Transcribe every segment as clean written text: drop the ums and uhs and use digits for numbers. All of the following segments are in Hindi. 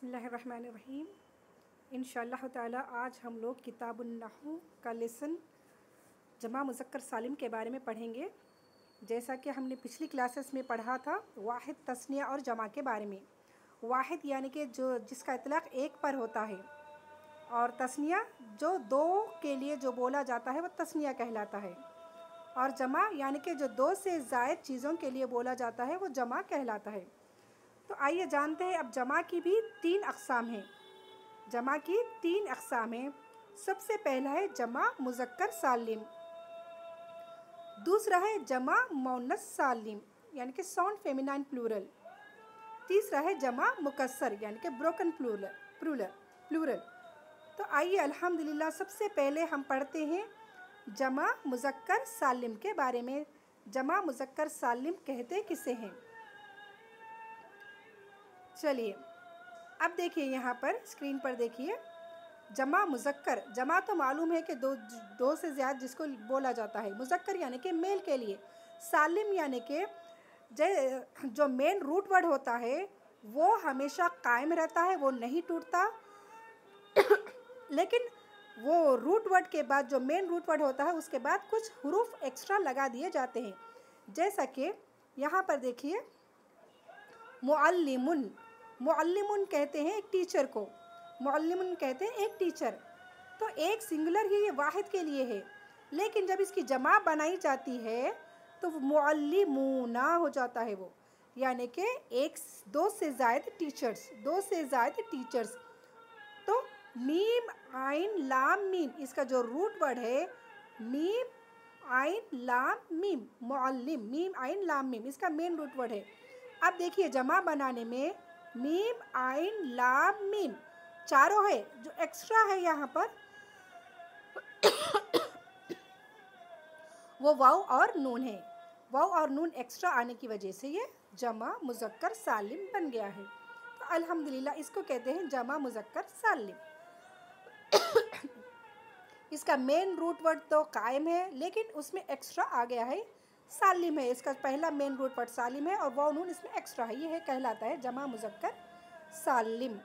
बिस्मिल्लाहिर्रहमानिर्रहीम। इंशाअल्लाह ताला आज हम लोग किताबुन नहू का लेसन जमा मुज़क्कर सालिम के बारे में पढ़ेंगे। जैसा कि हमने पिछली क्लासेस में पढ़ा था वाहिद, तस्निया और जमा के बारे में। वाहिद यानी कि जो जिसका इतलाक़ एक पर होता है, और तस्निया जो दो के लिए जो बोला जाता है वह तस्निया कहलाता है, और जमा यानी कि जो दो से ज़ायद चीज़ों के लिए बोला जाता है वो जमा कहलाता है। तो आइए जानते हैं। अब जमा की भी तीन अक़साम हैं। जमा की तीन अक़साम हैं। सबसे पहला है जमा मुज़क्कर सालिम, दूसरा है जमा मुअन्नस सालिम यानी कि साउंड फेमिनाइन प्लूरल, तीसरा है जमा मुकस्सर यानी कि ब्रोकन प्लूरल। तो आइए अल्हम्दुलिल्लाह सबसे पहले हम पढ़ते हैं जमा मुज़क्कर सालिम के बारे में। जमा मुज़क्कर सालिम कहते किसे हैं? चलिए अब देखिए, यहाँ पर स्क्रीन पर देखिए। जमा मुज़क्कर, जमा तो मालूम है कि दो से ज़्यादा जिसको बोला जाता है। मुज़क्कर यानी कि मेल के लिए। सालिम यानी कि जो मेन रूट वर्ड होता है वो हमेशा कायम रहता है, वो नहीं टूटता। लेकिन वो रूट वर्ड के बाद जो मेन रूट वर्ड होता है उसके बाद कुछ हुरूफ एक्स्ट्रा लगा दिए जाते हैं। जैसा कि यहाँ पर देखिए, मुअल्लिमुन, मुअल्लिमुन कहते हैं एक टीचर को, मुअल्लिमुन कहते हैं एक टीचर। तो एक सिंगुलर ही ये वाहिद के लिए है, लेकिन जब इसकी जमा बनाई जाती है तो मुअल्लिमूना हो जाता है वो, यानी कि दो से ज़ायद टीचर्स। तो मीम आइन लाम मीम, इसका जो रूट वर्ड है मीम आइन लाम मीम, मुअल्लिम, मीम आइन लाम मीम इसका मेन रूट वर्ड है। अब देखिए जमा बनाने में मीम आइन लाम मीम चारों है, जो एक्स्ट्रा है यहाँ पर वो वाव और नून है। वाव और नून एक्स्ट्रा आने की वजह से ये जमा मुज़क्कर सालिम बन गया है। तो अल्हम्दुलिल्लाह इसको कहते हैं जमा मुज़क्कर सालिम। इसका मेन रूट वर्ड तो कायम है, लेकिन उसमें एक्स्ट्रा आ गया है, सालिम है। इसका पहला मेन रूट वर्ड सालिम है और वाव नून इसमें एक्स्ट्रा है, ये है कहलाता है जमा मुज़क्कर सालिम।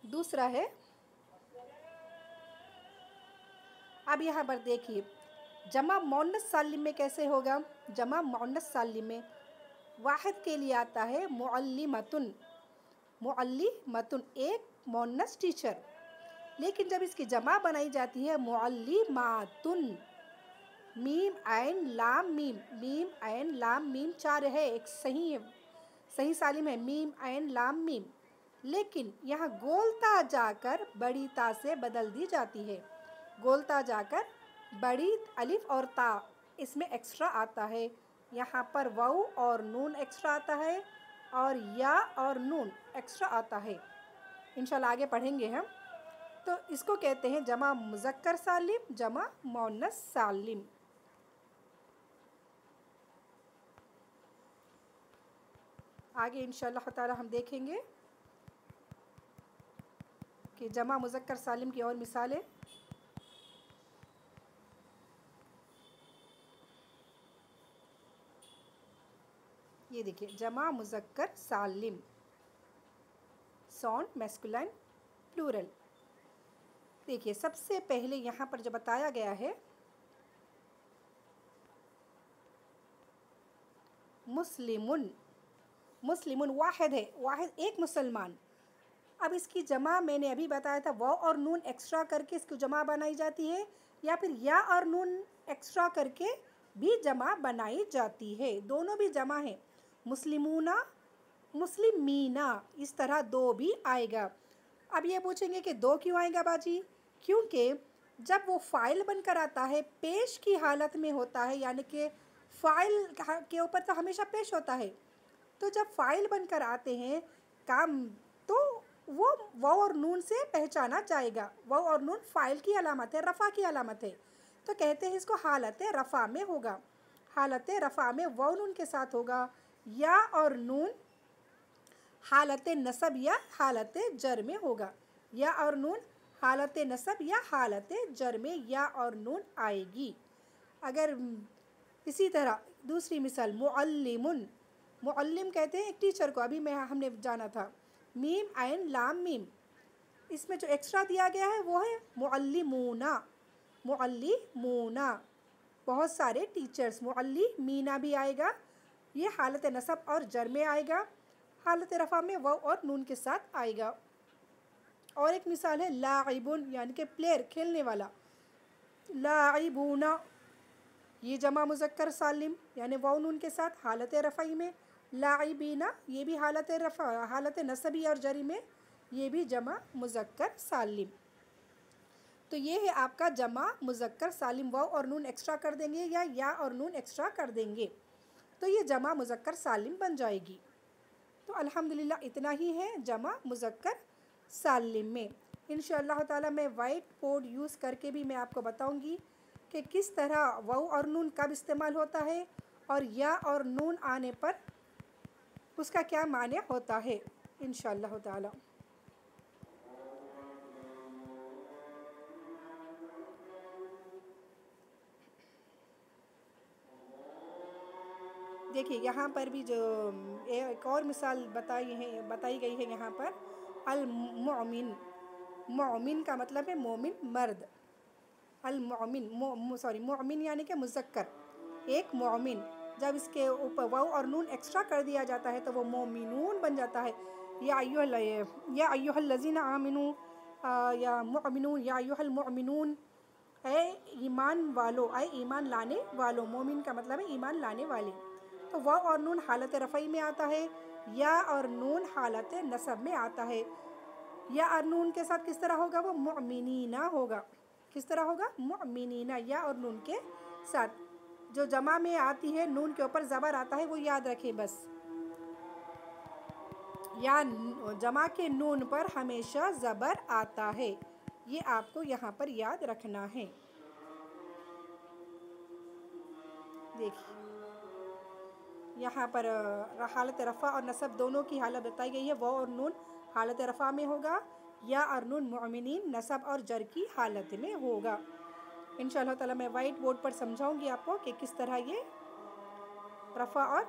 दूसरा है, अब यहाँ पर देखिए जमा मुअन्नस सालिम में कैसे होगा। जमा मुअन्नस सालिम में वाहिद के लिए आता है मुअल्लिमतुन, मुअल्लिमतुन एक मुअन्नस टीचर। लेकिन जब इसकी जमा बनाई जाती है मुअल्लिमातुन, मीम आइन लाम मीम, मीम आइन लाम मीम चार है, एक सही सालिम है मीम आइन लाम मीम। लेकिन यहाँ गोलता जाकर बड़ी ता से बदल दी जाती है। गोलता जाकर बड़ी अलिफ और ता इसमें एक्स्ट्रा आता है। यहाँ पर वाव और नून एक्स्ट्रा आता है और या और नून एक्स्ट्रा आता है। इंशाल्लाह आगे पढ़ेंगे हम। तो इसको कहते हैं जमा मुज़क्कर सालिम, जमा मुअन्नस सालिम। आगे इंशाल्लाह ताला हम देखेंगे कि जमा मुज़क्कर सालिम की और मिसालें। ये देखिए जमा मुज़क्कर सालिम, साउंड मैस्कुलाइन प्लूरल। देखिए सबसे पहले यहाँ पर जो बताया गया है मुस्लिमुन, मुस्लिमुन वाहिद है, वाहिद एक मुसलमान। अब इसकी जमा मैंने अभी बताया था वाव और नून एक्स्ट्रा करके इसकी जमा बनाई जाती है, या फिर या और नून एक्स्ट्रा करके भी जमा बनाई जाती है। दोनों भी जमा है, मुस्लिमूना, मुस्लिमीना, इस तरह दो भी आएगा। अब ये पूछेंगे कि दो क्यों आएगा बाजी? क्योंकि जब वो फ़ाइल बनकर आता है पेश की हालत में होता है, यानी कि फ़ाइल के ऊपर तो हमेशा पेश होता है। तो जब फ़ाइल बनकर आते हैं काम, तो वो वाव और नून से पहचाना जाएगा। वाव और नून फ़ाइल की अलामत है, रफ़ा की अलामत है। तो कहते हैं इसको हालत रफ़ा में होगा, हालत रफ़ा में वाव नून के साथ होगा। या और नून हालत नसब या हालत जर में होगा। या और नून हालत नसब या हालत जर में या और नून आएगी। अगर इसी तरह दूसरी मिसाल मुअल्लिमुन, मुअल्लिम कहते हैं एक टीचर को, अभी मैं हमने जाना था। मीम आइन लाम मीम, इसमें जो एक्स्ट्रा दिया गया है वो है मुअल्लिमूना, मुअल्लिमूना, बहुत सारे टीचर्स। मुअल्लिमीना भी आएगा, ये हालत नसब और जर में आएगा, हालत रफ़ा में वाव और नून के साथ आएगा। और एक मिसाल है लाइबुन, यानी कि प्लेयर, खेलने वाला। लाइबूना, ये जमा मुज़क्कर सालिम यानी वाव नून के साथ हालत रफ़ई में। लाइबीना, ये भी हालत रफ़ा, हालत नसबी और जरी में, ये भी जमा मुज़क्कर सालिम। तो ये है आपका जमा मुज़क्कर सालिम। वाव और नून एक्स्ट्रा कर देंगे या और नून एक्स्ट्रा कर देंगे तो ये जमा मुज़क्कर सालिम बन जाएगी। तो अल्हम्दुलिल्लाह इतना ही है जमा मुज़क्कर सालिम में। इंशाअल्लाह ताला मैं वाइट बोर्ड यूज़ करके भी मैं आपको बताऊंगी कि किस तरह वाव और नून कब इस्तेमाल होता है और या और नून आने पर उसका क्या माने होता है इंशाअल्लाह ताला। देखिए यहाँ पर भी जो एक और मिसाल बताई गई है यहाँ पर, अल मोमिन, मोमिन का मतलब है मोमिन मर्द। अल मोमिन सॉरी मोमिन यानी कि मुज़क्कर, एक मोमिन, जब इसके ऊपर वाव और नून एक्स्ट्रा कर दिया जाता है तो वो मोमिनून बन जाता है। या अय्युहल लज़ीना आमिनू, या मोमिनून, या अय्युहल मोमिनून, ए ईमान वालो, ए ईमान लाने वालो। मोमिन का मतलब है ईमान लाने वाले। तो वाव और नून हालत रफ़ई में आता है, या और नून हालत नसब में आता है। या और नून के साथ किस तरह होगा, वो मुअमिनीना होगा। किस तरह होगा, मुअमिनीना, या और नून के साथ। जो जमा में आती है नून के ऊपर ज़बर आता है, वो याद रखें बस। या जमा के नून पर हमेशा ज़बर आता है, ये आपको यहाँ पर याद रखना है। देखिए यहाँ पर हालत रफ़ा और नसब दोनों की हालत बताई गई है। वाव और नून हालत रफ़ा में होगा, या और नून मुअमिनीन नसब और जर की हालत में होगा। इंशाअल्लाह ताला मैं वाइट बोर्ड पर समझाऊंगी आपको कि किस तरह ये रफ़ा और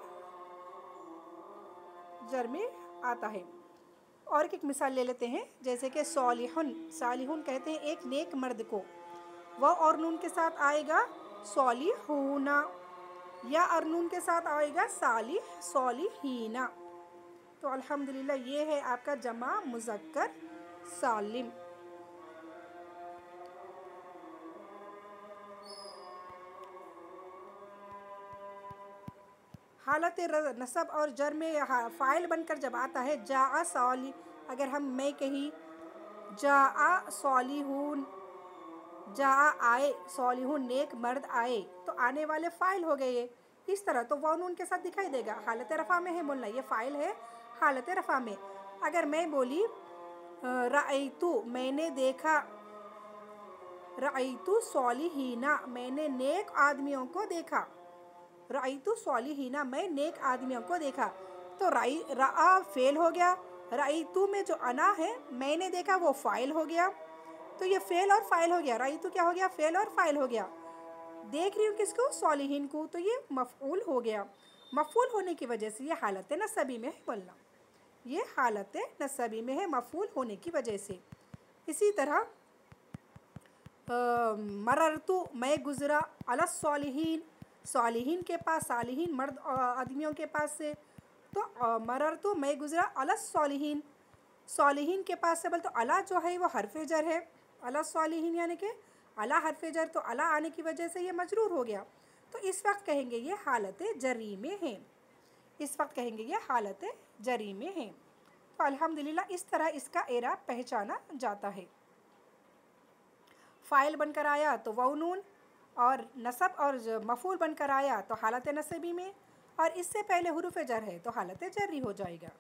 जर में आता है। और एक मिसाल ले लेते हैं, जैसे कि सालिहुन, सालिहुन कहते हैं एक नेक मर्द को। वाव और नून के साथ आएगा सालिहूना, या और नून के साथ आएगा सालिह, सालिहीना। तो अल्हम्दुलिल्लाह ये है आपका जमा मुज़क्कर सालिम। हालत नसब और जर में फ़ाइल बनकर जब आता है जा साली, अगर हम मैं कही जा सालिहून, जा आए सालिहून, नेक मर्द आए, तो आने वाले फ़ाइल हो गए ये। इस तरह तो वाव नून के साथ दिखाई देगा, हालत रफ़ा में है बोलना, ये फ़ाइल है हालत रफ़ा में। अगर मैं बोली रअयतु, मैंने देखा, रअयतु सालिहीना, मैंने नेक आदमियों को देखा। रअयतु सालिहीना, मैं नेक आदमियों को देखा। तो रआ फेल हो गया, रअयतु में जो अना है मैंने देखा वो फ़ाइल हो गया। तो ये फ़ेल और फ़ाइल हो गया, रअयतु क्या हो गया, फ़ेल और फ़ाइल हो गया। देख रही हूँ किसको, सालिहीन को, तो ये मफ़ऊल हो गया। मफ़ऊल होने की वजह से ये हालत नसबी में है बोलना, ये हालत नसबी में है मफ़ऊल होने की वजह से। इसी तरह मररतु, मैं गुज़रा, अलस सालिहीन, सालिहीन के पास, सालिहीन मर्द आदमियों के पास से। तो मररतु, मैं गुज़रा, अलस सालिहीन, सालिहीन के पास से। बोल तो अला जो है वो हर्फ़ जर है, अला सालिहीन यानी कि अला हर्फ़ जर, तो अला आने की वजह से ये मजरूर हो गया। तो इस वक्त कहेंगे ये हालत जरी में है, इस वक्त कहेंगे ये हालत जरी में है। तो अल्हम्दुलिल्लाह इस तरह इसका एराब पहचाना जाता है। फ़ाइल बनकर आया तो वाव नून, और नसब और मफ़ूल बनकर आया तो हालत नसबी में, और इससे पहले हुरूफ़ जर है तो हालत जर्री हो जाएगा।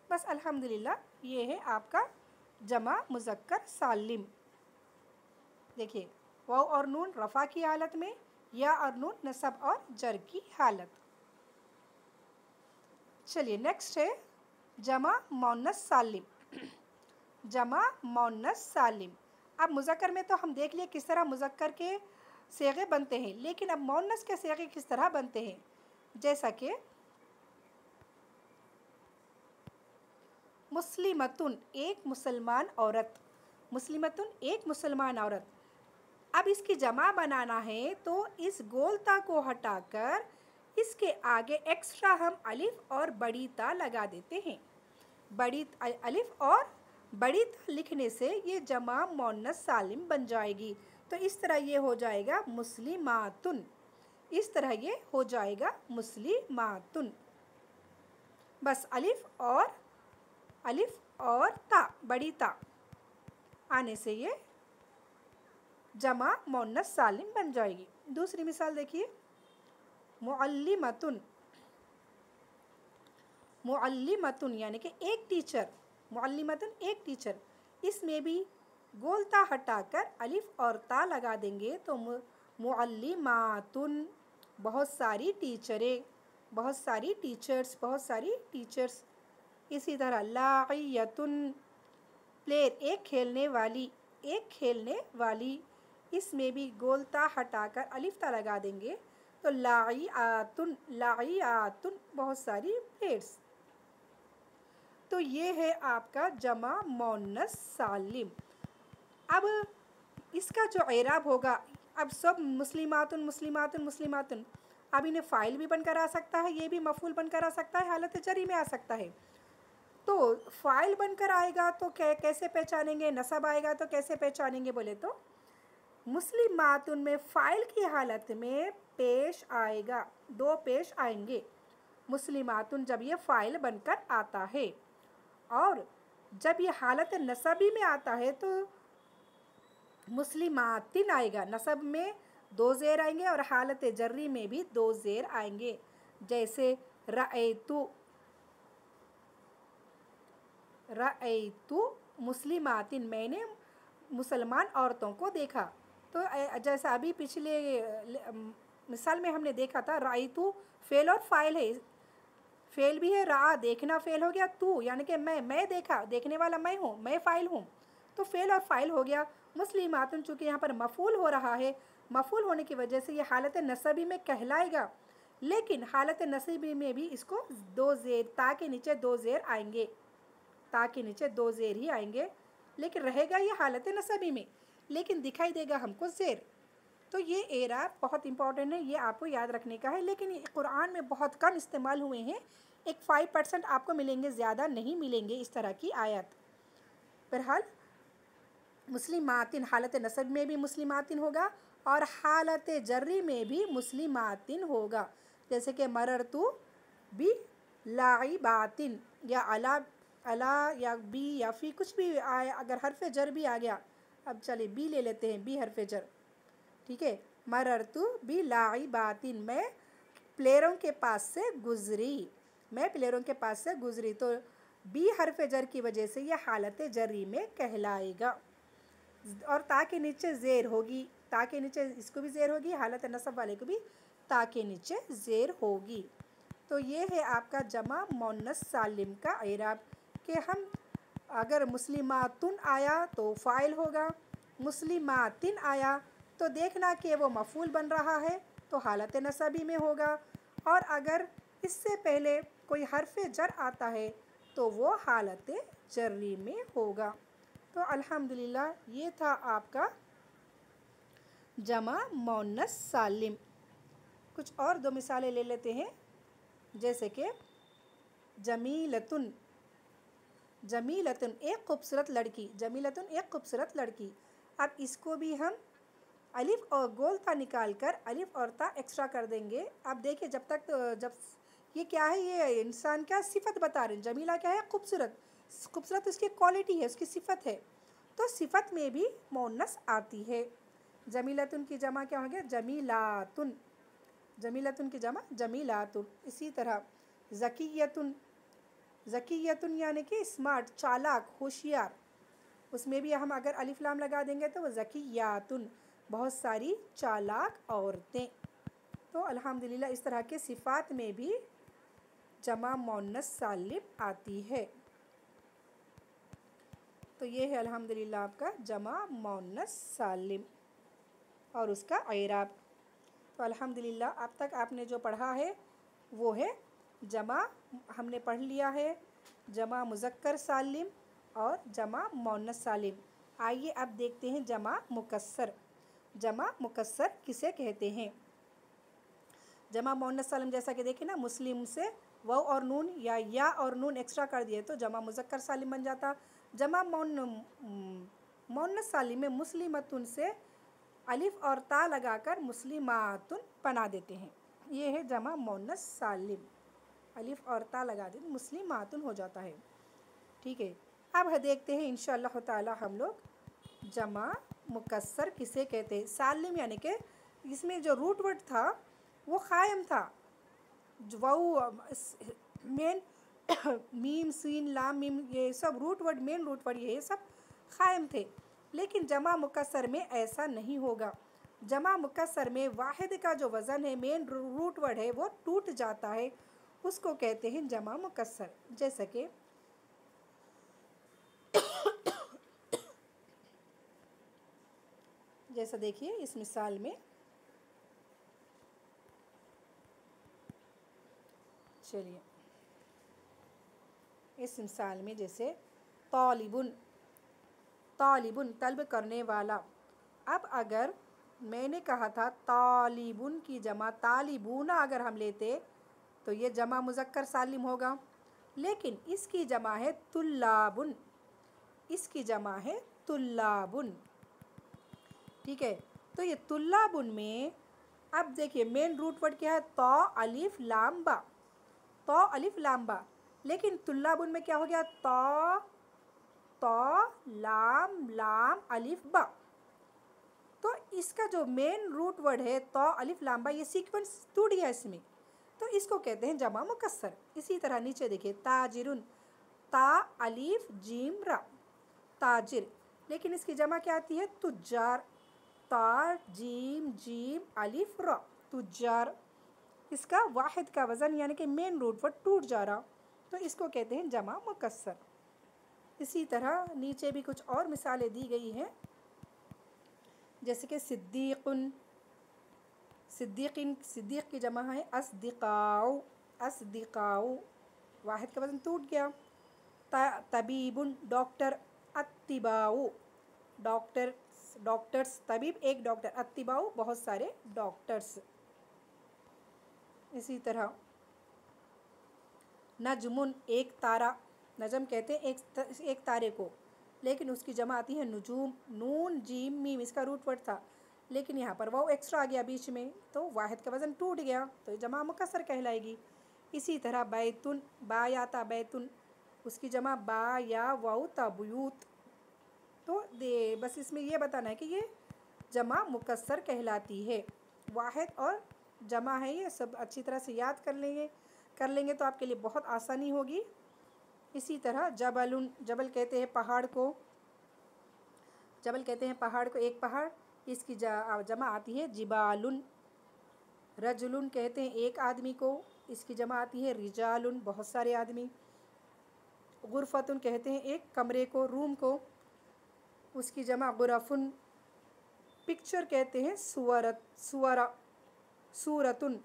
बस अल्हम्दुलिल्लाह ये है आपका जमा मुज़क्कर सालिम। देखिए वाव और नून रफ़ा की हालत में, या और नून नसब और जर की हालत। चलिए नेक्स्ट है जमा मुअन्नस सालिम। जमा मुअन्नस सालिम। अब मुज़क्कर में तो हम देख लिए किस तरह मुज़क्कर के सेगे बनते हैं। लेकिन अब मुअन्नस के सेगे किस तरह बनते हैं, जैसा कि मुस्लिमतुन एक मुसलमान औरत, मुस्लिमतुन एक मुसलमान औरत। अब इसकी जमा बनाना है तो इस गोलता को हटाकर इसके आगे एक्स्ट्रा हम अलिफ और बड़ी ता लगा देते हैं। बड़ी अलिफ और बड़ी ता लिखने से ये जमा मुअन्नस सालिम बन जाएगी। तो इस तरह ये हो जाएगा मुस्लिमातुन, इस तरह ये हो जाएगा मुस्लिमातुन। बस अलिफ और ता, बड़ी ता आने से ये जमा मुअन्नस सालिम बन जाएगी। दूसरी मिसाल देखिए, मुअल्लिमतुन, मुअल्लिमतुन यानी कि एक टीचर, मुअल्लिमतुन एक टीचर। इसमें भी गोलता हटाकर अलिफ और ता लगा देंगे तो मुअल्लिमातुन बहुत सारी टीचरें, बहुत सारी टीचर्स, बहुत सारी टीचर्स। इसी तरह लाइयतुन प्लेयर एक खेलने वाली, एक खेलने वाली। इसमें भी गोलता हटाकर अलिफ ता लगा देंगे तो लाइआतुन, लाइआतुन बहुत सारी प्लेयर्स। तो ये है आपका जमा मुअन्नस सालिम। अब इसका जो एराब होगा, अब सब मुस्लिमातुन मुस्लिमातुन मुस्लिमातुन, अब इन्हें फ़ाइल भी बनकर आ सकता है, ये भी मफ़ूल बनकर आ सकता है, हालत जरी में आ सकता है। तो फ़ाइल बनकर आएगा तो कैसे पहचानेंगे, नसब आएगा तो कैसे पहचानेंगे बोले तो मुस्लिमातुन में फ़ाइल की हालत में पेश आएगा, दो पेश आएंगे मुस्लिमातुन जब ये फ़ाइल बनकर आता है, और जब ये हालत नसबी में आता है तो मुस्लिमातिन आएगा। नसब में दो ज़ेर आएंगे और हालत जर्री में भी दो ज़ेर आएंगे। जैसे रअयतु, रअयतु मुस्लिमातिन मैंने मुसलमान औरतों को देखा। तो जैसा अभी पिछले मिसाल में हमने देखा था, रअयतु फ़ेल और फ़ाइल है, फ़ेल भी है, रआ देखना फ़ेल हो गया, तू यानी कि मैं देखा, देखने वाला मैं हूँ, मैं फ़ाइल हूँ, तो फ़ेल और फ़ाइल हो गया। मुस्लिमातुन चूँकि यहाँ पर मफ़ूल हो रहा है, मफ़ूल होने की वजह से ये हालत नसबी में कहलाएगा। लेकिन हालत नसबी में भी इसको दो ज़ेर, ता के नीचे दो ज़ेर आएंगे, ता के नीचे दो ज़ेर ही आएंगे, लेकिन रहेगा ये हालत नसबी में, लेकिन दिखाई देगा हमको ज़ेर। तो ये एराब बहुत इंपॉर्टेंट है, ये आपको याद रखने का है। लेकिन ये कुरान में बहुत कम इस्तेमाल हुए हैं, एक 5% आपको मिलेंगे, ज़्यादा नहीं मिलेंगे इस तरह की आयत। बहरहाल मुस्लिमातिन हालत नसब में भी मुस्लिमातिन होगा और हालत जर्री में भी मुस्लिमातिन होगा। जैसे कि मररतु बी लाइबातिन, या अला या बी या फी कुछ भी आए, अगर हरफ जर भी आ गया, अब चलिए बी ले लेते हैं, बी हरफ जर, ठीक है। मररतु बी लाइबातिन, मैं प्लेयरों के पास से गुज़री, मैं प्लेयरों के पास से गुज़री। तो बी हरफ जर की वजह से यह हालत जर्री में कहलाएगा। और ता के नीचे ज़ेर होगी, ता के नीचे इसको भी ज़ेर होगी, हालत नसब वाले को भी ता के नीचे ज़ेर होगी। तो ये है आपका जमा मुअन्नस सालिम का एराब कि हम अगर मुस्लिमातुन आया तो फ़ाइल होगा, मुस्लिमातिन आया तो देखना कि वो मफ़ूल बन रहा है तो हालत नसबी में होगा, और अगर इससे पहले कोई हरफ जर आता है तो वो हालत जर्री में होगा। तो अल्हम्दुलिल्लाह ये था आपका जमा मुअन्नस सालिम। कुछ और दो मिसालें ले लेते हैं, जैसे कि जमीलतुन, जमीलतुन एक खूबसूरत लड़की, जमीलतुन एक खूबसूरत लड़की। अब इसको भी हम अलिफ और गोल ता निकाल कर अलिफ और ता एक्स्ट्रा कर देंगे। अब देखिए जब ये क्या है, ये इंसान का सिफत बता रहे हैं। जमीला क्या है, खूबसूरत, खूबसूरत उसकी क्वालिटी है, उसकी सिफत है। तो सिफत में भी मुअन्नस आती है। जमीलतुन की जमा क्या हो गया, जमीलातुन, जमीलतुन की जमा जमीलातुन। इसी तरह ज़कियतुन, ज़कियतुन यानी कि स्मार्ट, चालाक, होशियार, उसमें भी हम अगर अलिफ लाम लगा देंगे तो वो ज़कियातुन बहुत सारी चालाक औरतें। तो अल्हम्दुलिल्लाह इस तरह के सिफ़ात में भी जमा मुअन्नस सालिम आती है। तो ये है अल्हम्दुलिल्लाह आपका जमा मुअन्नस सालिम। और उसका इराब। तो अल्हम्दुलिल्लाह अब तक आपने जो पढ़ा है वो है जमा, हमने पढ़ लिया है जमा मुज़क्कर सालिम और जमा मुअन्नस सालिम। आइए अब देखते हैं जमा मुकस्सर। जमा मुकस्सर किसे कहते हैं? जमा मुअन्नस सालिम जैसा कि देखें ना, मुस्लिम से वाव और नून या और नून एक्स्ट्रा कर दिए तो जमा मुज़क्कर सालिम बन जाता। जमा मुअन्नस सालिम में मुस्लिमतुन से अलिफ और ता लगाकर मुस्लिमातुन बना देते हैं। ये है जमा मुअन्नस सालिम, अलिफ और ता लगा देते मुस्लिमातुन हो जाता है। ठीक है, अब देखते हैं इंशाअल्लाह ताला हम लोग जमा मुकस्सर किसे कहते हैं। सालिम यानी कि इसमें जो रूट वर्ड था वो क़ायम था, वाव मेन मीम सीन लाम मीम ये सब root word, main root word ये सब क़ायम थे। लेकिन जमा मुकस्सर में ऐसा नहीं होगा। जमा मुकस्सर में वाहिद का जो वज़न है, मेन रूट वर्ड है, वो टूट जाता है, उसको कहते हैं जमा मुकस्सर। जैसे कि जैसा देखिए इस मिसाल में, चलिए इस मिसाल में जैसे तालिबुन, तालिबुन तलब करने वाला। अब अगर मैंने कहा था तालिबुन की जमा तालिबूना अगर हम लेते तो ये जमा मुज़क्कर सालिम होगा, लेकिन इसकी जमा है तुल्लाबुन, इसकी जमा है तुल्लाबुन। ठीक है, तो ये तुल्लाबुन में अब देखिए मेन रूट वर्ड क्या है, तो अलिफ लाम बा, तो अलिफ लाम बा। लेकिन तुल्लाबुन में क्या हो गया, तो लाम लाम अलिफ बा। तो इसका जो मेन रूट वर्ड है तो अलिफ लाम बा, ये सीक्वेंस टूट गया इसमें, तो इसको कहते हैं जमा मुकस्सर। इसी तरह नीचे देखिए ताजिरुन, ता अलिफ जीम रा, ताजिर। लेकिन इसकी जमा क्या आती है, तुज्जार, ता जीम जीम अलिफ रा, तुज्जार। इसका वाहिद का वज़न यानी कि मेन रूट वर्ड टूट जा रहा, तो इसको कहते हैं जमा मुकस्सर। इसी तरह नीचे भी कुछ और मिसालें दी गई हैं, जैसे कि सिद्दीकुन, सिद्दीकिन, सिद्दीक की जमा है अस्दिकाउ, अस्दिकाउ, वाहिद का वज़न टूट गया। तबीबुन डॉक्टर, अत्तिबाउ डॉक्टर, डॉक्टर्स, तबीब एक डॉक्टर, अत्तिबाउ बहुत सारे डॉक्टर्स। इसी तरह नजमुन एक तारा, नजम कहते हैं एक तारे को, लेकिन उसकी जमा आती है नुजूम, नून जीम मीम इसका रूट वर्ड था, लेकिन यहाँ पर वाव एक्स्ट्रा आ गया बीच में तो वाहिद का वज़न टूट गया, तो ये जमा मुकस्सर कहलाएगी। इसी तरह बैतुन, बा या ता बैतुन, उसकी जमा बा या वाव ता बुयूत। तो दे बस इसमें ये बताना है कि ये जमा मुकस्सर कहलाती है। वाहिद और जमा है, ये सब अच्छी तरह से याद कर लेंगे तो आपके लिए बहुत आसानी होगी। इसी तरह जबलुन, जबल कहते हैं पहाड़ को, जबल कहते हैं पहाड़ को, एक पहाड़, इसकी जमा आती है जिबालुन। रजुलुन कहते हैं एक आदमी को, इसकी जमा आती है रिजालुन बहुत सारे आदमी। गुरफतुन कहते हैं एक कमरे को, रूम को, उसकी जमा गुरफुन। पिक्चर कहते हैं सुवरत, सुवरा, सूरतुन,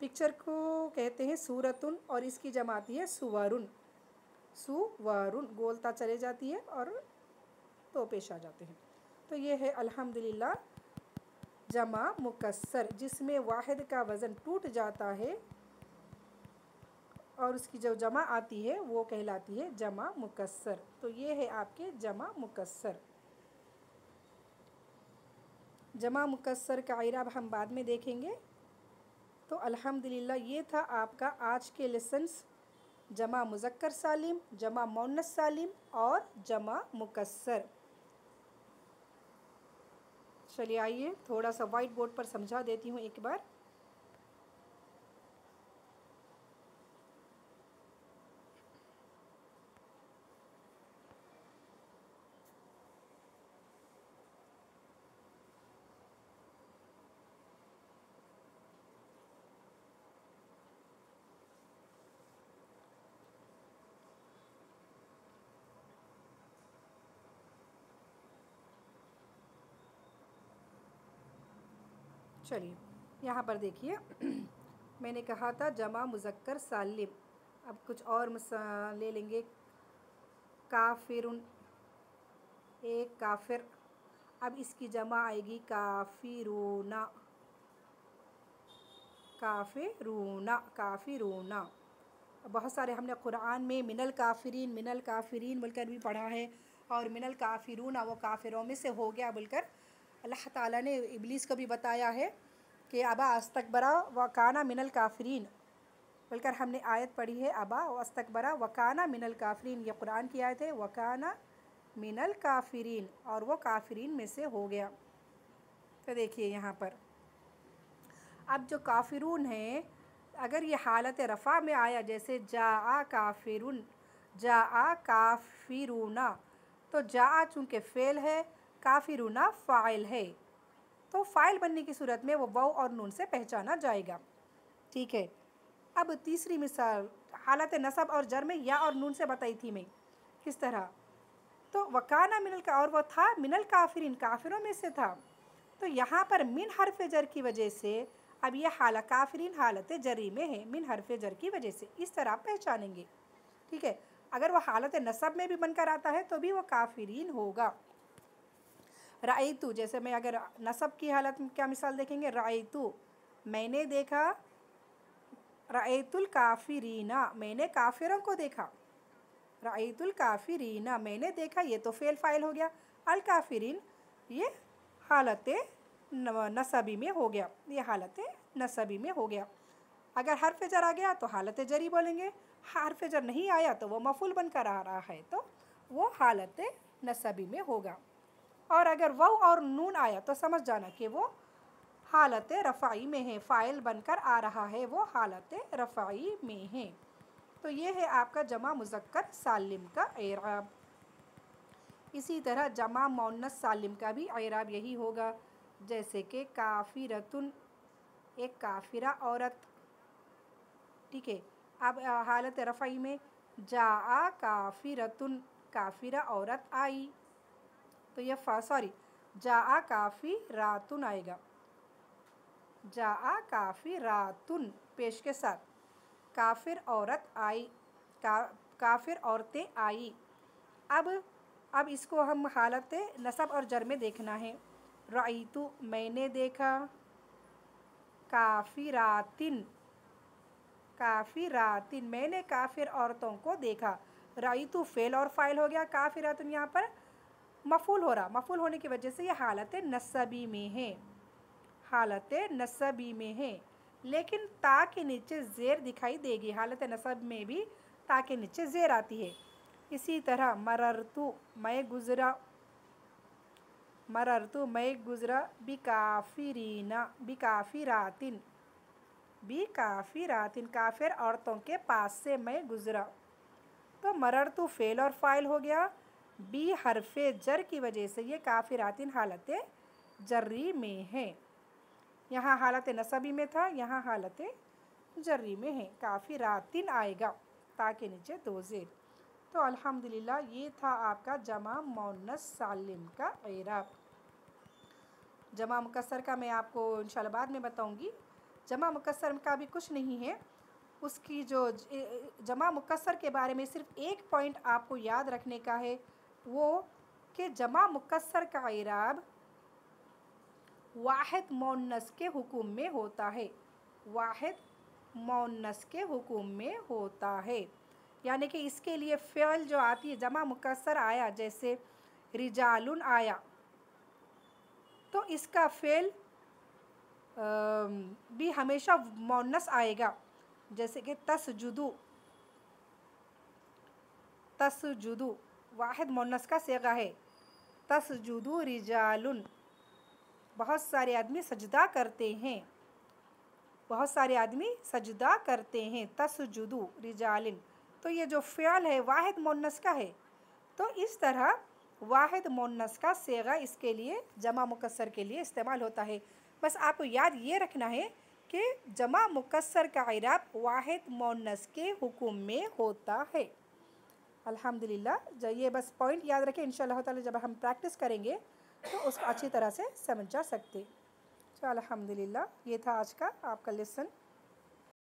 पिक्चर को कहते हैं सूरतुन और इसकी जमा आती है सुवरुन, सुवरुन, गोलता चले जाती है और तो पेश आ जाते हैं। तो ये है अल्हम्दुलिल्लाह जमा मुकस्सर, जिसमें वाहिद का वज़न टूट जाता है और उसकी जो जमा आती है वो कहलाती है जमा मुकस्सर। तो ये है आपके जमा मुकस्सर। जमा मुकस्सर का इराब हम बाद में देखेंगे। तो अल्हम्दुलिल्लाह ये था आपका आज के लेसन्स, जमा मुज़क्कर सालिम, जमा मुअन्नस सालिम और जमा मुकस्सर। चलिए आइए थोड़ा सा वाइट बोर्ड पर समझा देती हूँ एक बार। चलिए यहाँ पर देखिए मैंने कहा था जमा मुज़क्कर सालिम। अब कुछ और ले लेंगे। काफिरुन, एक काफिर। अब इसकी जमा आएगी काफिरूना, काफिरूना, काफिरूना। बहुत सारे हमने कुरान में मिनल काफिरीन बोलकर भी पढ़ा है, और मिनल काफिरूना वो काफिरों में से हो गया बोलकर अल्लाह ताला ने इब्लीस को भी बताया है कि अबा अस्तकबरा वकाना मिनल काफिरीन बोलकर हमने आयत पढ़ी है। अबा अस्तकबरा वकाना मिनल काफिरीन, ये कुरान की आयत है। वकाना मिनल काफिरीन, और वो काफिरीन में से हो गया। तो देखिए यहाँ पर अब जो काफिरून है, अगर ये हालत रफ़ा में आया जैसे जा काफिरुन, जा काफिरूना, तो जा चूँकि फ़ेल है, काफिरूना फ़ाइल है, तो फ़ाइल बनने की सूरत में वो वाव और नून से पहचाना जाएगा। ठीक है। अब तीसरी मिसाल हालत नसब और जर में या और नून से बताई थी मैं किस तरह। तो वकाना मिनल का, और वो था मिनल काफिरीन, काफिरों में से था। तो यहाँ पर मिन हरफ जर की वजह से अब यह हालत काफिरीन हालत जरी में है, मिन हरफ जर की वजह से इस तरह पहचानेंगे। ठीक है। अगर वह हालत नसब में भी बनकर आता है तो भी वो काफिरीन होगा। रायतु, जैसे मैं अगर नसब की हालत में क्या मिसाल देखेंगे, रायतु मैंने देखा, रायतुल काफिरीना मैंने काफिरों को देखा, रायतुल काफिरीना मैंने देखा, ये तो फेल फाइल हो गया। अल काफिरीन ये हालत नसबी में हो गया, ये हालत नसबी में हो गया। अगर हर्फ जर आ गया तो हालत जरी बोलेंगे, हर्फ जर नहीं आया तो वो मफूल बनकर आ रहा है तो वो हालत नसबी में होगा। और अगर वाव और नून आया तो समझ जाना कि वो हालत रफ़ाई में है, फ़ाइल बनकर आ रहा है, वो हालत रफ़ाई में है। तो ये है आपका जमा मुज़क्कर सालिम का एराब। इसी तरह जमा मुअन्नस सालिम का भी एराब यही होगा, जैसे कि काफिरतुन, एक काफिरा औरत। ठीक है। अब हालत रफ़ाई में जा काफिरतुन, काफिरा औरत आई, तो ये सॉरी जा काफिरातुन आएगा, जा काफिरातुन पेश के साथ, काफिर औरत आई, काफिर औरतें आई। अब इसको हम हालत नसब और जर में देखना है। राइतु मैंने देखा, काफिरातिन, काफिरातिन मैंने काफिर औरतों को देखा। राइतु फेल और फाइल हो गया, काफिरातिन यहाँ पर मफूल हो रहा, मफूल होने की वजह से यह हालत नसबी में है, हालत नसबी में है। लेकिन ता के नीचे ज़ेर दिखाई देगी, हालत नसब में भी ता के नीचे ज़ेर आती है। इसी तरह मररतु मैं गुज़रा, मररतु मैं गुज़रा, बिकाफिरीना, बिकाफिरातिन, बिकाफिरातिन काफिर औरतों के पास से मैं गुज़रा। तो मररतु फेल और फाइल हो गया, बी हरफे जर की वजह से ये काफिरातिन हालत जर्री में है। यहाँ हालत नसबी में था, यहाँ हालत जर्री में है, काफिरातिन आएगा ताकि नीचे दो ज़ेर। तो अल्हम्दुलिल्लाह ये था आपका जमा मुअन्नस सालिम का एराब। जमा मुकस्सर का मैं आपको इंशाल्लाह बाद में बताऊंगी। जमा मुकस्सर का भी कुछ नहीं है, उसकी जो जमा मुकस्सर के बारे में सिर्फ एक पॉइंट आपको याद रखने का है, वो कि जमा मुकस्सर का एराब वाहिद मुअन्नस के हुक्म में होता है, वाहिद मुअन्नस के हुक्म में होता है। यानी कि इसके लिए फ़िल जो आती है, जमा मुकस्सर आया जैसे रिजालुन आया, तो इसका फ़िल भी हमेशा मुअन्नस आएगा, जैसे कि तसजुदु, तसजुदु वाहिद मुअन्नस का सेगा है। तसजुदु रिजालुन बहुत सारे आदमी सजदा करते हैं, बहुत सारे आदमी सजदा करते हैं। तसजुदु रिजालिन, तो ये जो फ़िल है वाहिद मुअन्नस का है, तो इस तरह वाहिद मुअन्नस का सेगा इसके लिए जमा मुकस्सर के लिए इस्तेमाल होता है। बस आपको याद ये रखना है कि जमा मुकस्सर का इराब वाहिद मुअन्नस के हुक्म में होता है। अल्हम्दुलिल्लाह ये बस पॉइंट याद रखें, इंशाअल्लाह ताला जब हम प्रैक्टिस करेंगे तो उसको अच्छी तरह से समझ जा सकते। तो अल्हम्दुलिल्लाह ये था आज का आपका लेसन।